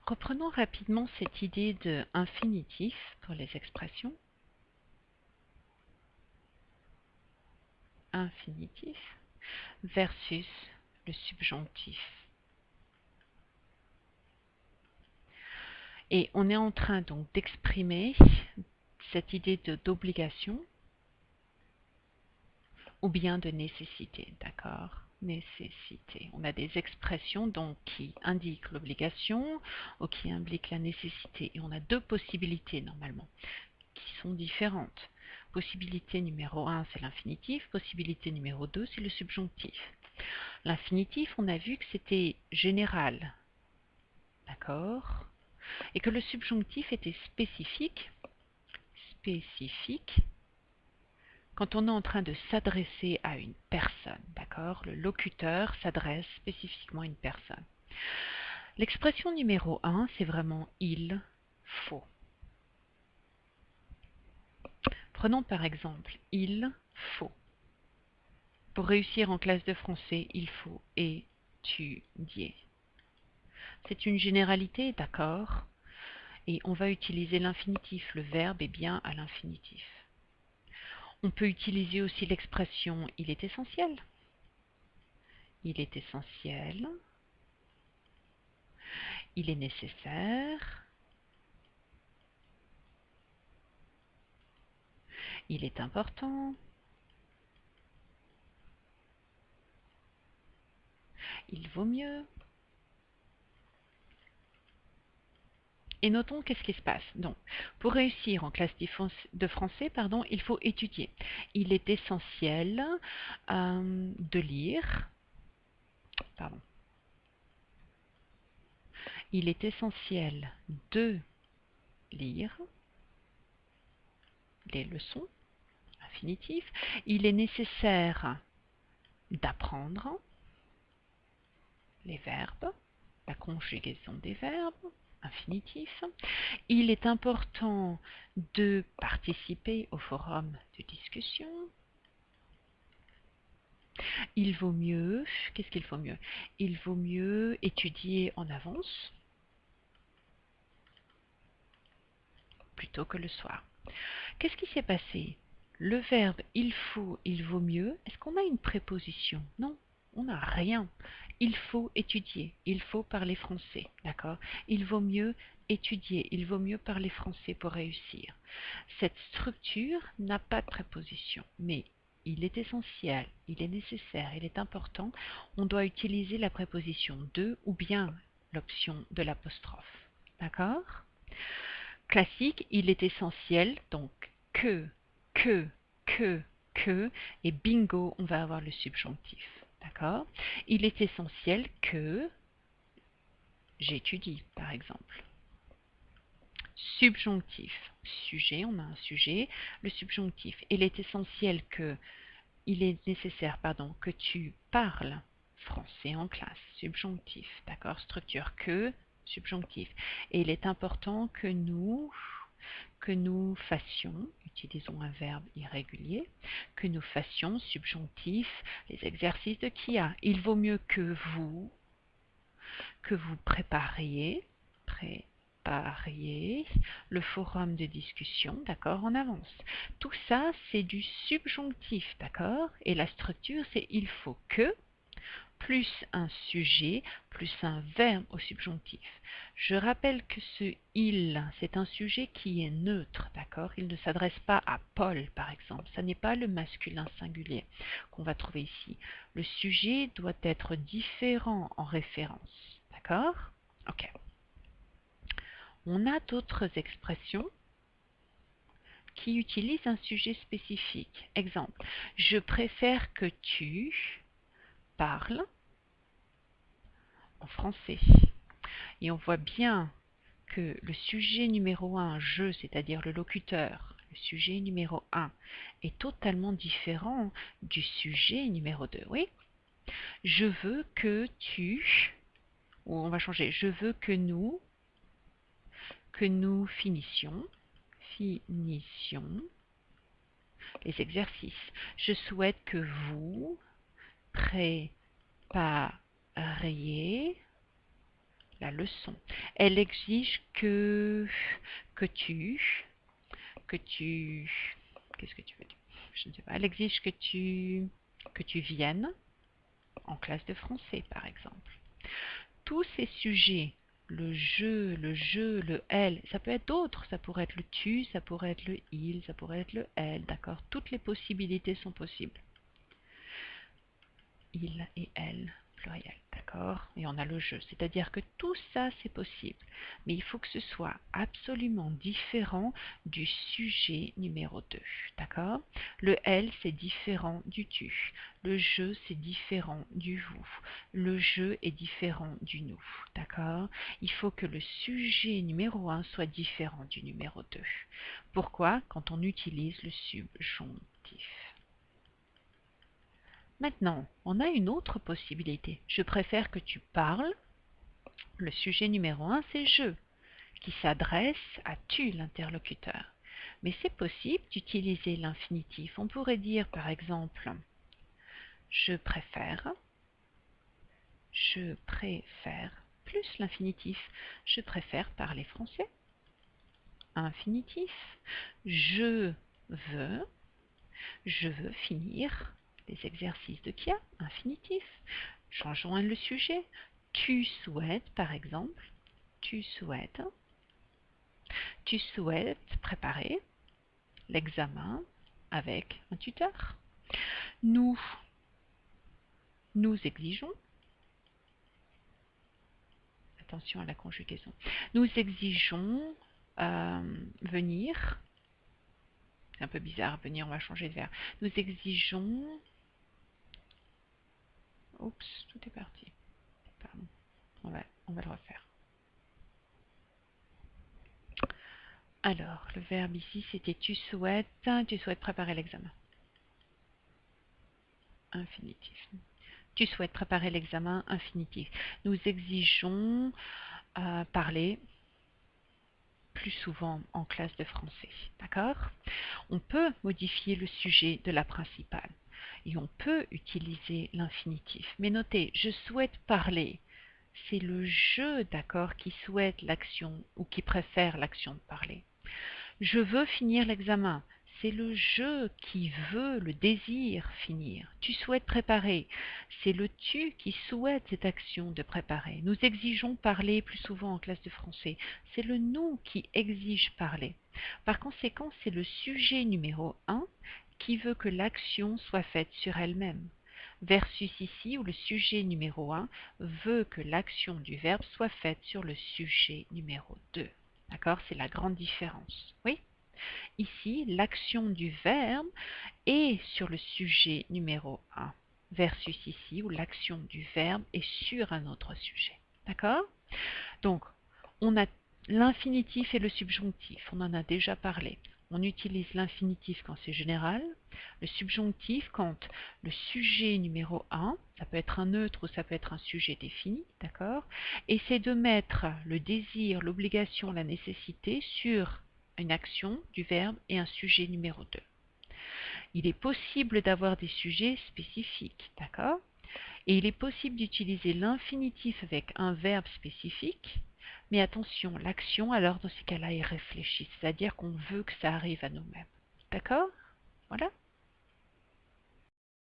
Reprenons rapidement cette idée de infinitif pour les expressions. Infinitif versus le subjonctif. Et on est en train donc d'exprimer cette idée d'obligation ou bien de nécessité, d'accord? Nécessité. On a des expressions donc qui indiquent l'obligation ou qui impliquent la nécessité. Et on a deux possibilités normalement qui sont différentes. Possibilité numéro 1, c'est l'infinitif. Possibilité numéro 2, c'est le subjonctif. L'infinitif, on a vu que c'était général, d'accord? Et que le subjonctif était spécifique, quand on est en train de s'adresser à une personne, d'accord? Le locuteur s'adresse spécifiquement à une personne. L'expression numéro 1, c'est vraiment il faut. Prenons par exemple il faut. Pour réussir en classe de français, il faut étudier. C'est une généralité, d'accord? Et on va utiliser l'infinitif, le verbe est bien à l'infinitif. On peut utiliser aussi l'expression il est essentiel. Il est essentiel. Il est nécessaire. Il est important. Il vaut mieux. Et notons qu'est-ce qui se passe. Donc, pour réussir en classe de français, il faut étudier. Il est essentiel de lire. Il est essentiel de lire les leçons, infinitif. Il est nécessaire d'apprendre les verbes, la conjugaison des verbes, infinitif. Il est important de participer au forum de discussion. Il vaut mieux, qu'est-ce qu'il vaut mieux? Il vaut mieux étudier en avance plutôt que le soir. Qu'est-ce qui s'est passé? Le verbe il faut, il vaut mieux, est-ce qu'on a une préposition? Non, on n'a rien. Il faut étudier, il faut parler français, d'accord? Il vaut mieux étudier, il vaut mieux parler français pour réussir. Cette structure n'a pas de préposition, mais il est essentiel, il est nécessaire, il est important. On doit utiliser la préposition de ou bien l'option de l'apostrophe, d'accord? Classique, il est essentiel, donc que, et bingo, on va avoir le subjonctif. D'accord? Il est essentiel que j'étudie, par exemple. Subjonctif, sujet, on a un sujet, le subjonctif. Il est essentiel que, il est nécessaire, que tu parles français en classe. Subjonctif, d'accord? Structure que, subjonctif. Et il est important que nous fassions, utilisons un verbe irrégulier, que nous fassions, subjonctif, les exercices de Kia. Il vaut mieux que vous prépariez le forum de discussion, d'accord, en avance. Tout ça, c'est du subjonctif, d'accord? Et la structure, c'est il faut que, plus un sujet, plus un verbe au subjonctif. Je rappelle que ce il, c'est un sujet qui est neutre, d'accord? Il ne s'adresse pas à Paul, par exemple. Ce n'est pas le masculin singulier qu'on va trouver ici. Le sujet doit être différent en référence, d'accord? Ok. On a d'autres expressions qui utilisent un sujet spécifique. Exemple, je préfère que tu parles en français. Et on voit bien que le sujet numéro 1, je, c'est-à-dire le locuteur, le sujet numéro 1, est totalement différent du sujet numéro 2. Oui? Je veux que tu, ou on va changer, je veux que nous finissions les exercices. Je souhaite que vous prépariez la leçon. Elle exige que tu, qu'est-ce que tu veux dire? Je ne sais pas. Elle exige que tu viennes en classe de français, par exemple. Tous ces sujets, le je, le elle, ça peut être d'autres, ça pourrait être le tu, ça pourrait être le il, ça pourrait être le elle, d'accord? Toutes les possibilités sont possibles. Il et elle, pluriel, d'accord? Et on a le je, c'est-à-dire que tout ça c'est possible, mais il faut que ce soit absolument différent du sujet numéro 2, d'accord? Le elle c'est différent du tu, le je c'est différent du vous, le je est différent du nous, d'accord? Il faut que le sujet numéro 1 soit différent du numéro 2. Pourquoi? Quand on utilise le subjonctif. Maintenant, on a une autre possibilité. Je préfère que tu parles. Le sujet numéro 1, c'est je, qui s'adresse à tu, l'interlocuteur. Mais c'est possible d'utiliser l'infinitif. On pourrait dire par exemple je préfère, plus l'infinitif. Je préfère parler français. Infinitif. Je veux, finir les exercices de Kia. Infinitif. Changeons le sujet. Tu souhaites, par exemple, tu souhaites préparer l'examen avec un tuteur. Nous exigeons, attention à la conjugaison, nous exigeons venir, c'est un peu bizarre, venir, on va changer de verbe. Nous exigeons, oups, tout est parti, pardon, on va le refaire. Alors, le verbe ici, c'était tu souhaites préparer l'examen. Infinitif. Tu souhaites préparer l'examen. Infinitif. Nous exigeons parler plus souvent en classe de français. D'accord? On peut modifier le sujet de la principale et on peut utiliser l'infinitif. Mais notez, je souhaite parler. C'est le je, d'accord, qui souhaite l'action ou qui préfère l'action de parler. Je veux finir l'examen. C'est le je qui veut, le désir finir. Tu souhaites préparer. C'est le tu qui souhaite cette action de préparer. Nous exigeons parler plus souvent en classe de français. C'est le nous qui exige parler. Par conséquent, c'est le sujet numéro 1 qui veut que l'action soit faite sur elle-même. Versus ici où le sujet numéro 1 veut que l'action du verbe soit faite sur le sujet numéro 2. D'accord? C'est la grande différence. Oui? Ici, l'action du verbe est sur le sujet numéro 1 versus ici où l'action du verbe est sur un autre sujet. D'accord? Donc, on a l'infinitif et le subjonctif. On en a déjà parlé. On utilise l'infinitif quand c'est général, le subjonctif quand le sujet numéro 1, ça peut être un neutre ou ça peut être un sujet défini, d'accord? Et c'est de mettre le désir, l'obligation, la nécessité sur une action du verbe et un sujet numéro 2. Il est possible d'avoir des sujets spécifiques, d'accord? Et il est possible d'utiliser l'infinitif avec un verbe spécifique, mais attention, l'action, alors dans ces cas-là, est réfléchie, c'est-à-dire qu'on veut que ça arrive à nous-mêmes. D'accord? Voilà.